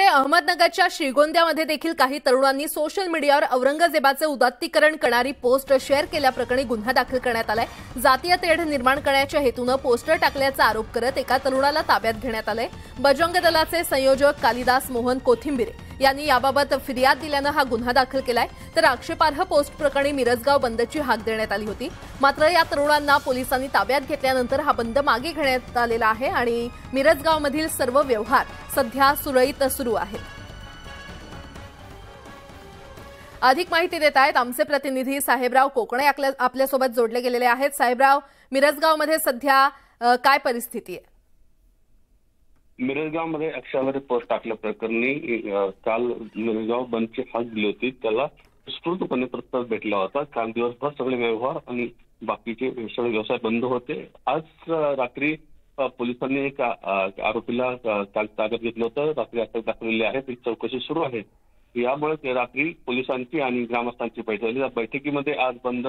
अहमदनगरच्या श्रीगोंद्यामध्ये देखील काही तरुणांनी सोशल मीडियावर औरंगजेबाचे उदात्तीकरण करणारी पोस्ट शेअर केल्याप्रकरणी गुन्हा दाखल करण्यात आलाय। जातीय तेढ निर्माण करण्याच्या हेतून पोस्टर टाकल्याचा आरोप करत एका तरुणाला ताब्यात घेण्यात आलंय। बजरंग दलाचे संयोजक कालिदास मोहन कोथिंबिरे यांनी याबाबत फिर्याद दिल्यानं हा गुन्हा दाखल केलाय। तर आक्षेपार्ह पोस्ट प्रकरणी मिरजगाव बंदची हाक देण्यात आली होती। मात्र या तरुणांना पोलिसांनी ताब्यात घेतल्यानंतर हा बंद मागे घेण्यात आलेला आहे आणि मिरजगावमधील सर्व व्यवहार सध्या सुरळीत सुरू आहेत। अधिक माहिती देत आहेत आमचे प्रतिनिधी साहेबराव कोकणे आपल्यासोबत जोडले गेलेले आहेत। साहेबराव, मिरजगावमध्ये सध्या काय परिस्थिती आहे? मिरजगावमध्ये अक्षावर पोस्ट टाकल्या प्रकरणी काल मिरजगाव बंदची हाक दिली होती। त्याला विस्तृतपणे प्रतिसाद भेटला होता। काल दिवसभर सगळे व्यवहार आणि बाकीचे सगळे व्यवसाय बंद होते। आज रात्री पोलिसांनी एक आरोपीला ताब्यात घेतलं होतं। रात्री अटक दाखवलेली आहे, त्याची चौकशी सुरू आहे। यामुळे रात्री पोलिसांची आणि ग्रामस्थांची बैठक झाली। या बैठकीमध्ये आज बंद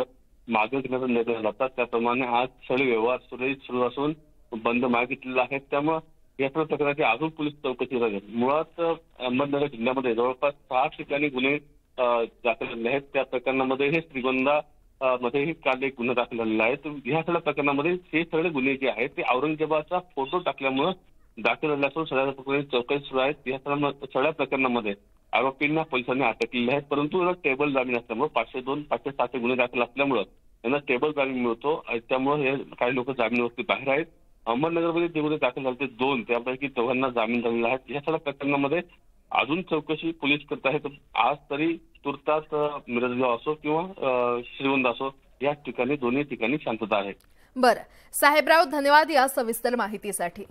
मागे घेण्याचा निर्णय झाला होता। त्याप्रमाणे आज सगळे व्यवहार सुरळीत सुरू असून बंद मागे घेतलेला आहे। त्यामुळे या प्रकरणाची अजून पोलीस चौकशी झाली। मुळात अहमदनगर जिल्ह्यामध्ये जवळपास 6 ठिकाणी गुन्हे दाखल झाले आहेत। त्या प्रकरणामध्ये हे श्रीगोंदा मध्येही काल एक गुन्हा दाखल झालेला आहे। तर ह्या सगळ्या प्रकरणामध्ये हे सगळे गुन्हे जे आहेत ते औरंगजेबाचा फोटो टाकल्यामुळे दाखल झाले असून सगळ्या प्रकरणी चौकशी सुरू आहे। या सगळ्या प्रकरणामध्ये आरोपींना पोलिसांनी अटक केली आहे, परंतु टेबल जामीन असल्यामुळे 502, 507 गुन्हे दाखल असल्यामुळे यांना टेबल जामीन मिळतो। त्यामुळे हे काही लोक जामीनवरती बाहेर आहेत। अहमदनगरमध्ये जे गुन्हे दाखल झाले ते 2, त्यापैकी 4 जामीन झालेला आहे। या सगळ्या प्रकरणामध्ये अजून चौकशी पोलीस करत आहेत। आज तरी तुर्तास मिरजगाव असो किंवा श्रीगोंदा असो या ठिकाणी दोन्ही ठिकाणी शांतता आहे। बरं साहेबराव, धन्यवाद या सविस्तर माहितीसाठी।